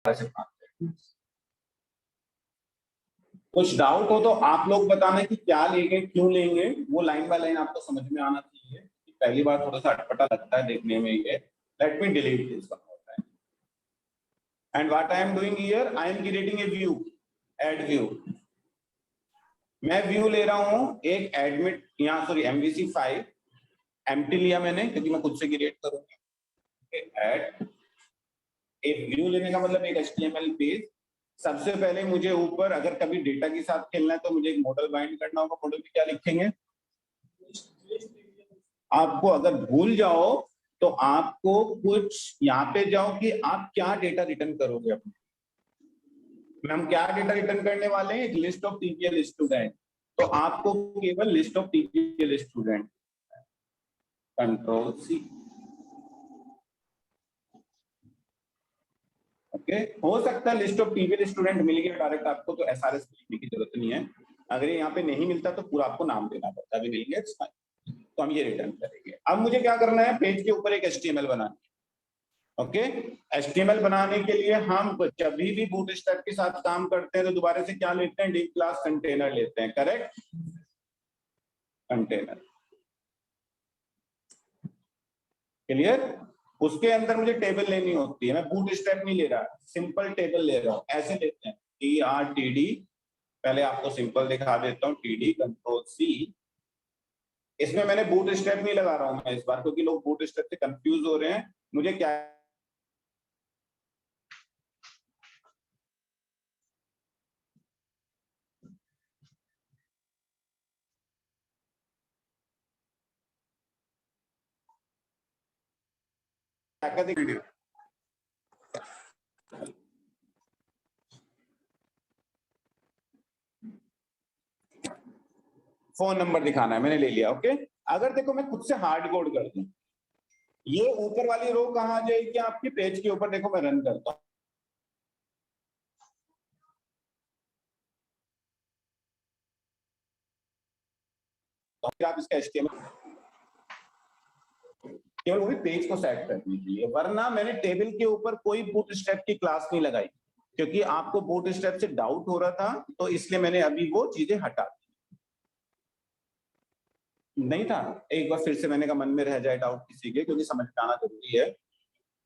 से बनाते हैं। कुछ डाउट हो तो आप लोग बताना कि क्या लेंगे, क्यों लेंगे, वो लाइन बाय लाइन आपको समझ में आना चाहिए। पहली बार थोड़ा सा अटपटा लगता है देखने में ये। Let me delete this one more time and what I am doing here, I am creating a view, add view. मैं व्यू ले रहा हूं एक एडमिट, यहाँ सॉरी MVC5 एम्प्टी लिया मैंने क्योंकि मैं खुद से क्रिएट करूंगा। ऐड एक व्यू लेने का मतलब एक HTML पेज। सबसे पहले मुझे ऊपर अगर कभी डेटा के साथ खेलना है तो मुझे एक मॉडल बाइंड करना होगा। मॉडल में क्या लिखेंगे, आपको अगर भूल जाओ तो आपको कुछ यहाँ पे जाओ कि आप क्या डेटा रिटर्न करोगे अपने। हम क्या डेटा रिटर्न करने वाले हैं, एक लिस्ट ऑफ TPL स्टूडेंट। तो आपको केवल list of TPL student, Ctrl+C। Okay, हो सकता है लिस्ट ऑफ TPL स्टूडेंट मिल गया डायरेक्ट आपको तो SRS लिखने की जरूरत नहीं है। अगर यहाँ पे नहीं मिलता तो पूरा आपको नाम देना पड़ता है। अभी मिल गया तो हम ये रिटर्न करेंगे। अब मुझे क्या करना है, पेज के ऊपर एक HTML बनाना है। ओके, HTML बनाने के लिए हम जब भी बूटस्ट्रैप के साथ काम करते हैं तो दोबारा से क्या लेते हैं, डिव क्लास कंटेनर लेते हैं। Correct, container clear. उसके अंदर मुझे टेबल लेनी होती है। मैं बूटस्ट्रैप नहीं ले रहा, सिंपल टेबल ले रहा हूं। ऐसे लेते हैं TRTD, पहले आपको सिंपल दिखा देता हूँ, TD Ctrl+C। इसमें मैंने बूटस्ट्रैप नहीं लगा रहा हूं मैं इस बार, क्योंकि लोग बूटस्ट्रैप से कंफ्यूज हो रहे हैं। मुझे क्या वीडियो फोन नंबर दिखाना है, मैंने ले लिया। ओके, अगर देखो मैं खुद से हार्ड कोड कर दूं, ये ऊपर वाली रो कहां जाएगी आपके पेज के ऊपर। देखो मैं रन करता हूं, तो आप इसका HTML केवल वो भी पेज को सेट करने के लिए, वरना मैंने टेबल के ऊपर कोई बूटस्ट्रैप की क्लास नहीं लगाई, क्योंकि आपको बूटस्ट्रैप से डाउट हो रहा था, तो इसलिए मैंने अभी वो चीजें हटा दी। नहीं था, एक बार फिर से मैंने कहा मन में रह जाए डाउट किसी के, क्योंकि समझ में आना जरूरी है।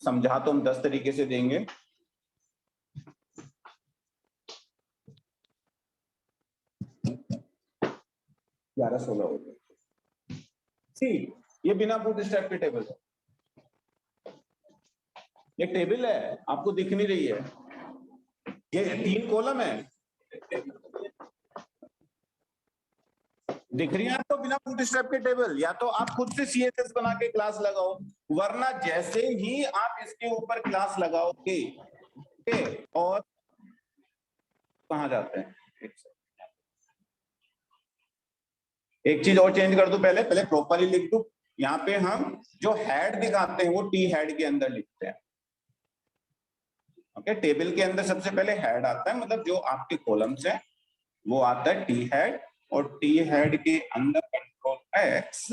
समझा तो हम 10 तरीके से देंगे। 11-16 हो गए। सी, ये बिना बूटस्ट्रैप के टेबल है। ये टेबल है, आपको दिख नहीं रही है, ये 3 कॉलम है, दिख रही है आपको बिना बूटस्ट्रैप के टेबल। या तो आप खुद से CSS बना के क्लास लगाओ, वरना जैसे ही आप इसके ऊपर क्लास लगाओगे, ओके, और कहां जाते हैं, एक चीज और चेंज कर दूं, पहले पहले प्रॉपरली लिख दूं। यहाँ पे हम जो हेड दिखाते हैं वो T हेड के अंदर लिखते हैं। ओके, टेबल के अंदर सबसे पहले हेड आता है, मतलब जो आपके कॉलम्स है वो आता है T हेड, और T हेड के अंदर Ctrl+X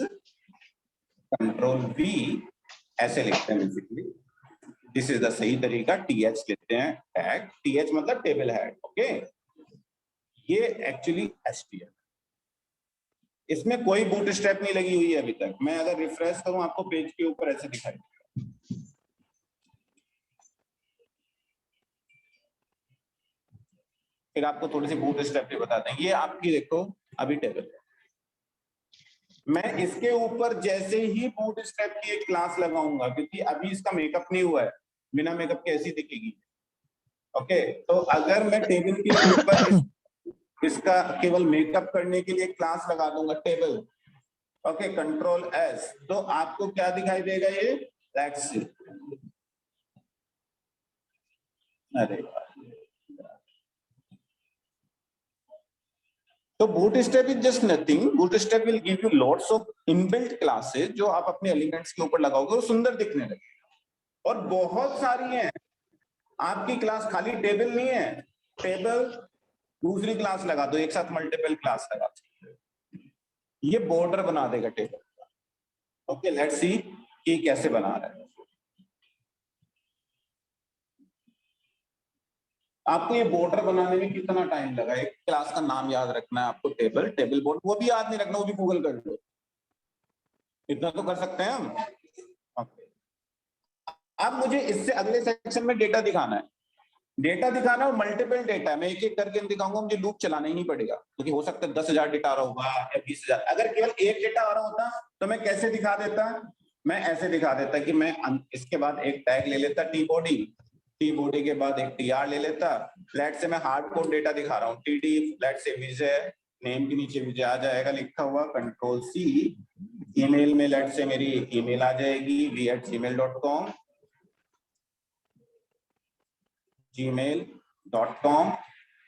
Ctrl+V ऐसे लिखते हैं बेसिकली। दिस इज द सही तरीका। TH लेते हैं, टैग TH मतलब टेबल हेड। ओके, ये एक्चुअली HTML, इसमें कोई बूटस्ट्रैप नहीं लगी हुई है अभी तक। मैं अगर रिफ्रेश करूं आपको पेज के ऊपर ऐसे दिखाई देगा। फिर आपको थोड़ी सी बूटस्ट्रैप भी बताते हैं। ये आपकी देखो अभी टेबल है, मैं इसके ऊपर जैसे ही बूटस्ट्रैप की एक क्लास लगाऊंगा, क्योंकि अभी इसका मेकअप नहीं हुआ है, बिना मेकअप के ऐसी दिखेगी। ओके, तो अगर मैं टेबल के ऊपर इसका केवल मेकअप करने के लिए क्लास लगा दूंगा टेबल, ओके, Ctrl+S, तो आपको क्या दिखाई देगा, ये लेट्स सी। अरे तो bootstrap is just nothing. Bootstrap will give you lots of inbuilt classes जो आप अपने एलिमेंट्स के ऊपर लगाओगे, वो सुंदर दिखने लगे। और बहुत सारी हैं, आपकी क्लास खाली टेबल नहीं है। टेबल दूसरी क्लास लगा दो, एक साथ मल्टीपल क्लास लगा दो, ये बॉर्डर बना देगा टेबल का। ओके, लेट्स सी कि कैसे बना रहा है। आपको ये बॉर्डर बनाने में कितना टाइम लगा? एक क्लास का नाम याद रखना है आपको, टेबल बोर्ड, वो भी याद नहीं रखना, वो भी गूगल कर लो, इतना तो कर सकते हैं हम। अब मुझे इससे अगले सेक्शन में डेटा दिखाना है, डेटा दिखाना और मल्टीपल डेटा है, मैं एक एक करके दिखाऊंगा, मुझे लूप चलाना ही नहीं पड़ेगा, क्योंकि हो सकता है 10,000 डेटा आ रहा होगा या 20,000। अगर केवल एक डेटा आ रहा होता तो मैं कैसे दिखा देता? मैं ऐसे दिखा देता कि मैं इसके बाद एक टैग ले लेता टी बॉडी के बाद एक टीआर ले लेता। लेट से मैं हार्ड कोड डेटा दिखा रहा हूँ, टीडी लेट से विजय, नेम के नीचे विजय आ जाएगा लिखा हुआ, कंट्रोल सी। ईमेल में लेट से मेरी ईमेल आ जाएगी v@gmail.com, gmail.com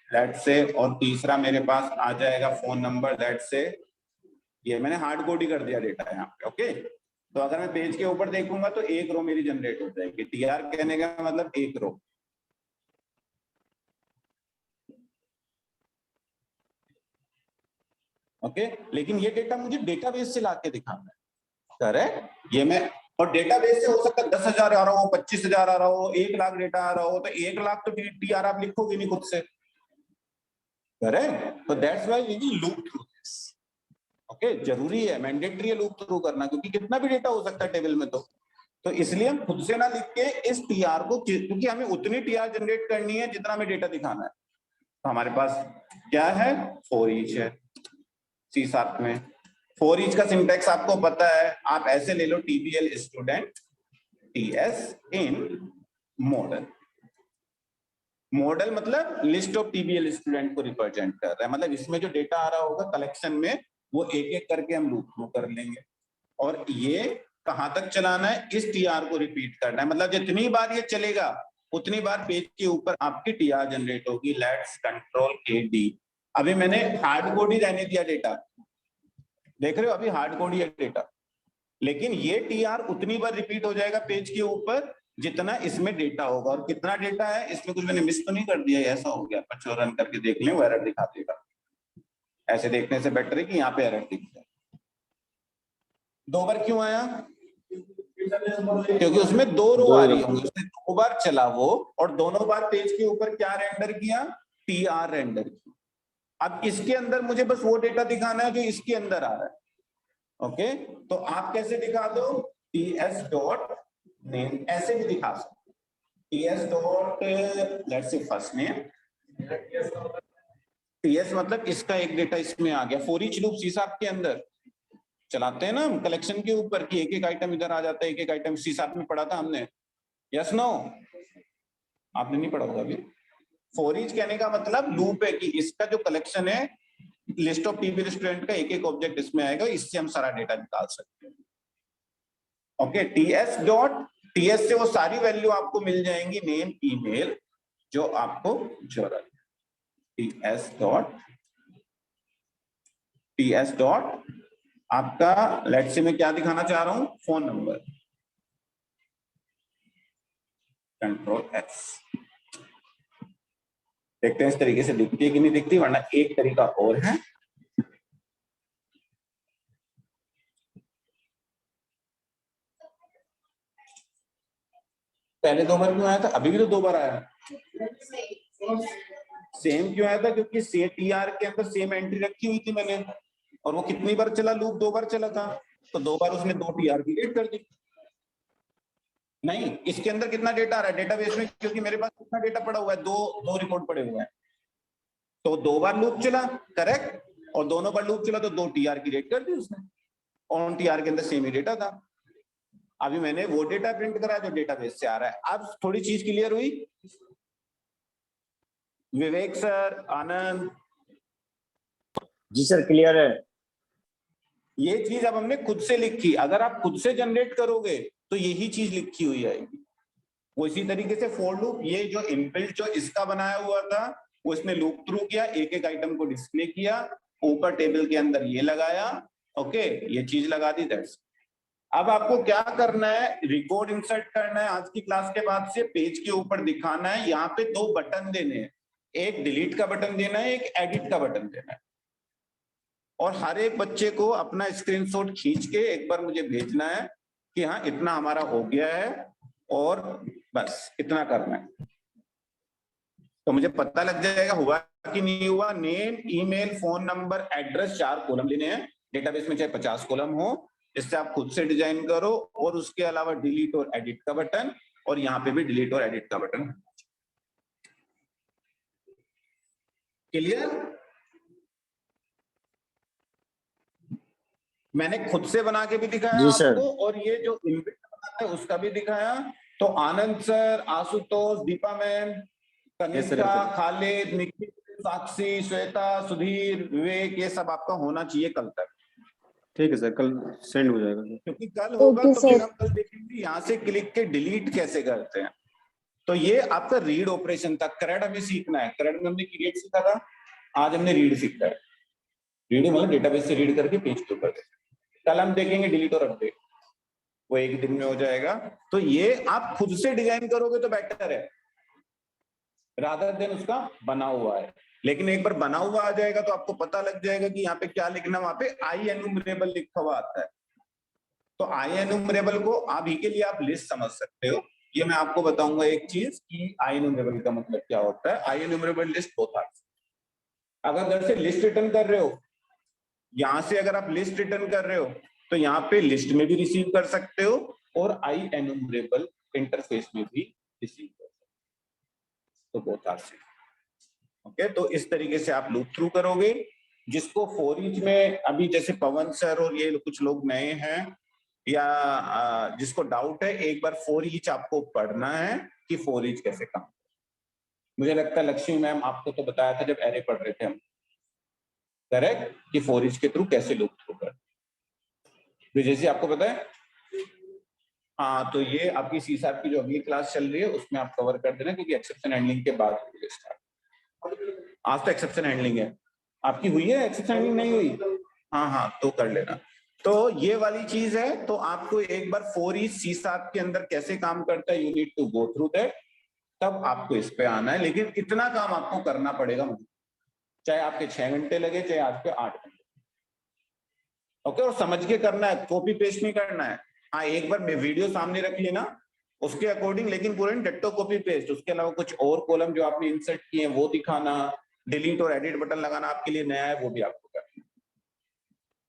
लेट से, और तीसरा मेरे पास आ जाएगा फोन नंबर लेट से। ये मैंने हार्ड कोड ही कर दिया डेटा यहाँ पे। ओके, तो अगर मैं पेज के ऊपर देखूंगा तो एक रो मेरी जनरेट हो जाएगी, टीआर कहने का मतलब एक रो। ओके, लेकिन ये डेटा मुझे डेटाबेस से लाके दिखाना है, करेक्ट? ये मैं, और डेटाबेस से हो सकता है 10,000 आ रहा हो, 25,000 आ रहा हो, 1,00,000 डेटा आ रहा हो, तो 1,00,000 तो टीआर आप लिखोगे नहीं खुद से, करेक्ट? तो that's why we will loop through this. Okay, जरूरी है, मैंडेटरी है लूप थ्रू करना, क्योंकि कितना भी डेटा हो सकता है टेबल में, तो इसलिए हम खुद से ना लिख के इस टीआर को, क्योंकि हमें उतनी टीआर जनरेट करनी है जितना हमें डेटा दिखाना है। तो हमारे पास क्या है? फॉर ईच है सी साथ में। फॉर ईच का सिंटैक्स आपको पता है, आप ऐसे ले लो, टीबीएल स्टूडेंट टीएस इन मॉडल। मॉडल मतलब लिस्ट ऑफ टीबीएल स्टूडेंट को रिप्रेजेंट कर रहा है, मतलब इसमें जो डेटा आ रहा होगा कलेक्शन में, वो एक एक करके हम लूप थ्रू कर लेंगे। और ये कहां तक चलाना है? इस टीआर को रिपीट करना है, मतलब जितनी बार ये चलेगा उतनी बार पेज के ऊपर आपकी टीआर जनरेट होगी। लेट्स कंट्रोल के डी। अभी मैंने हार्ड कोड ही रहने दिया डेटा, देख रहे हो, अभी हार्ड कोड ही है डेटा, लेकिन ये टीआर उतनी बार रिपीट हो जाएगा पेज के ऊपर जितना इसमें डेटा होगा। और कितना डेटा है इसमें, कुछ मैंने मिस तो नहीं कर दिया? ऐसा हो गया, अच्छा रन करके देख लें, वो एरर दिखा देगा। ऐसे देखने से बेटर है कि यहाँ पे एरर दिख जाए। 2 बार क्यों आया? क्योंकि उसमें 2 रो आ रही होंगी, उसने 2 बार चला वो, और दोनों बार पेज के ऊपर क्या रेंडर किया? टीआर रेंडर किया। अब इसके अंदर मुझे बस वो डेटा दिखाना है जो इसके अंदर आ रहा है। ओके, तो आप कैसे दिखा दो? टीएस डॉट नेम, ऐसे भी दिखा सकते, TS dot let's say first name, TS मतलब इसका एक डेटा इसमें आ गया। For each loop C sharp के अंदर चलाते हैं ना हम कलेक्शन के ऊपर, कि एक एक आइटम इधर आ जाता है, एक एक आइटम सी शार्प में पढ़ा था हमने, यस नो? आपने नहीं पढ़ा होगा अभी। फॉर ईच कहने का मतलब लूप है, कि इसका जो कलेक्शन है, लिस्ट ऑफ टीबीएल स्टूडेंट का एक एक ऑब्जेक्ट इसमें आएगा, इससे हम सारा डेटा निकाल सकते हैं। ओके, टीएस डॉट, टीएस से वो सारी वैल्यू आपको मिल जाएंगी, नेम ईमेल जो आपको जरूरत है। टीएस डॉट आपका, लेट्स से मैं क्या दिखाना चाह रहा हूं? Phone number, control S. देखते हैं इस तरीके से दिखती है कि नहीं दिखती, वरना एक तरीका और है। पहले 2 बार क्यों आया था? अभी भी तो 2 बार आया। सेम क्यों आया था? क्योंकि से टीआर के अंदर सेम एंट्री रखी हुई थी मैंने, और वो कितनी बार चला? लूप 2 बार चला था, तो 2 बार उसने 2 टीआर क्रिएट कर दी। नहीं, इसके अंदर कितना डेटा आ रहा है डेटाबेस में? क्योंकि मेरे पास कितना डेटा पड़ा हुआ है? दो रिकॉर्ड पड़े हुए हैं, तो 2 बार लूप चला, करेक्ट, और दोनों बार लूप चला तो 2 टीआर क्रिएट कर दी उसने, और टीआर के अंदर सेम ही डेटा था। अभी मैंने वो डेटा प्रिंट करा जो डेटाबेस से आ रहा है। अब थोड़ी चीज क्लियर हुई? विवेक सर, आनंद? जी सर, क्लियर है। ये चीज अब हमने खुद से लिखी, अगर आप खुद से जनरेट करोगे तो यही चीज लिखी हुई आएगी। वो इसी तरीके से फॉर लूप, ये जो इनबिल्ट जो इसका बनाया हुआ था, वो इसने लूप थ्रू किया, एक एक आइटम को डिस्प्ले किया, ऊपर टेबल के अंदर ये लगाया, ओके, ये चीज लगा दी, दैट्स। अब आपको क्या करना है? रिकॉर्ड इंसर्ट करना है। आज की क्लास के बाद से पेज के ऊपर दिखाना है, यहाँ पे 2 बटन देने हैं, एक डिलीट का बटन देना है, एक एडिट का बटन देना है, और हर एक बच्चे को अपना स्क्रीनशॉट खींच के एक बार मुझे भेजना है कि हाँ इतना हमारा हो गया है, और बस इतना करना है। तो मुझे पता लग जाएगा हुआ कि नहीं हुआ। Name, email, phone number, address, 4 column लेने हैं। डेटाबेस में चाहे 50 कॉलम हो, इससे आप खुद से डिजाइन करो। और उसके अलावा डिलीट और एडिट का बटन, और यहाँ पे भी डिलीट और एडिट का बटन। क्लियर? मैंने खुद से बना के भी दिखाया जी सर। आपको, और ये जो इनबिल्ट बनाता है उसका भी दिखाया। तो आनंद सर, आशुतोष, दीपा मैम, कनिष्का, खालिद, निखिल, साक्षी, श्वेता, सुधीर, विवेक, ये सब आपका होना चाहिए कल तक। ठीक है सर, कल सेंड हो जाएगा। क्योंकि कल होगा ओके तो फिर सर। हम कल देखेंगे यहाँ से क्लिक के डिलीट कैसे करते हैं। तो ये आपका रीड ऑपरेशन था। करेक्ट हमें सीखना है। करेक्ट में हमने क्रिएट सीखा था, आज हमने रीड सीखा है। रीड मतलब डेटाबेस से रीड करके पेज के ऊपर। कल हम देखेंगे डिलीट और अपडेट, वो एक दिन में हो जाएगा। तो ये आप खुद से डिजाइन करोगे तो बेटर है, रादर देन उसका बना हुआ है। लेकिन एक बार बना हुआ आ जाएगा तो आपको पता लग जाएगा कि यहाँ पे क्या लिखना। वहां पे आई एनुमरेबल लिखा हुआ आता है। तो आई एनुमरेबल को आप ही के लिए आप लिस्ट समझ सकते हो। ये मैं आपको बताऊंगा एक चीज कि आई एनुमरेबल का मतलब क्या होता है। आई एनुमरेबल लिस्ट होता है, अगर इधर से लिस्ट रिटर्न कर रहे हो, यहां से अगर आप लिस्ट रिटर्न कर रहे हो तो यहाँ पे लिस्ट में भी रिसीव कर सकते हो और आई एनुमरेबल इंटरफेस में भी रिसीव कर सकते हो। तो बहुत आसान। ओके, तो इस तरीके से आप लूप थ्रू करोगे। जिसको फॉर ईच में अभी जैसे पवन सर और ये कुछ लोग नए हैं, या जिसको डाउट है, एक बार फॉर ईच आपको पढ़ना है कि फॉर ईच कैसे काम। मुझे लगता है लक्ष्मी मैम आपको तो बताया था जब एरे पढ़ रहे थे हम, करेक्ट, कि फॉर ईच के थ्रू कैसे लूप थ्रू कर। तो जैसे आपको पता है, हाँ, तो ये आपकी सी शार्प की जो अगली क्लास चल रही है उसमें आप कवर कर देना, क्योंकि एक्सेप्शन हैंडलिंग के बाद स्टार्ट। आज तो एक्सेप्शन हैंडलिंग है आपकी, हुई है एक्सेप्शन हैंडलिंग नहीं हुई? हाँ हाँ, तो कर लेना। तो ये वाली चीज है। तो आपको एक बार फॉर ईच सी शार्प के अंदर कैसे काम करता है, you need to go through that, तब आपको इस पे आना है। लेकिन इतना काम आपको करना पड़ेगा मुझे, चाहे आपके 6 घंटे लगे, चाहे आपके 8 घंटे। ओके, और समझ के करना है, कॉपी पेस्ट नहीं करना है। हाँ, एक बार वीडियो सामने रख लेना उसके अकॉर्डिंग, लेकिन पूरे डिट्टो कॉपी पेस्ट। उसके अलावा कुछ और कॉलम जो आपने इंसर्ट किए हैं वो दिखाना, डिलीट और एडिट बटन लगाना आपके लिए नया है, वो भी आपको करना है।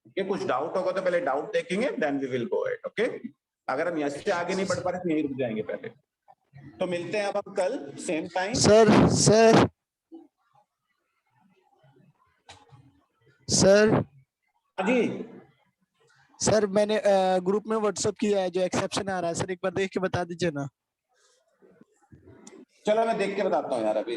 ओके, कुछ डाउट होगा तो पहले डाउट देखेंगे, then we will go it. Okay, अगर हम यहाँ से आगे नहीं बढ़ पा रहे तो यहीं रुक जाएंगे पहले। तो मिलते हैं अब हम कल सेम टाइम। सर हाँ जी, सर मैंने ग्रुप में व्हाट्सएप किया है, जो एक्सेप्शन आ रहा है सर, एक बार देख के बता दीजिए ना। चलो मैं देख के बताता हूँ यार अभी।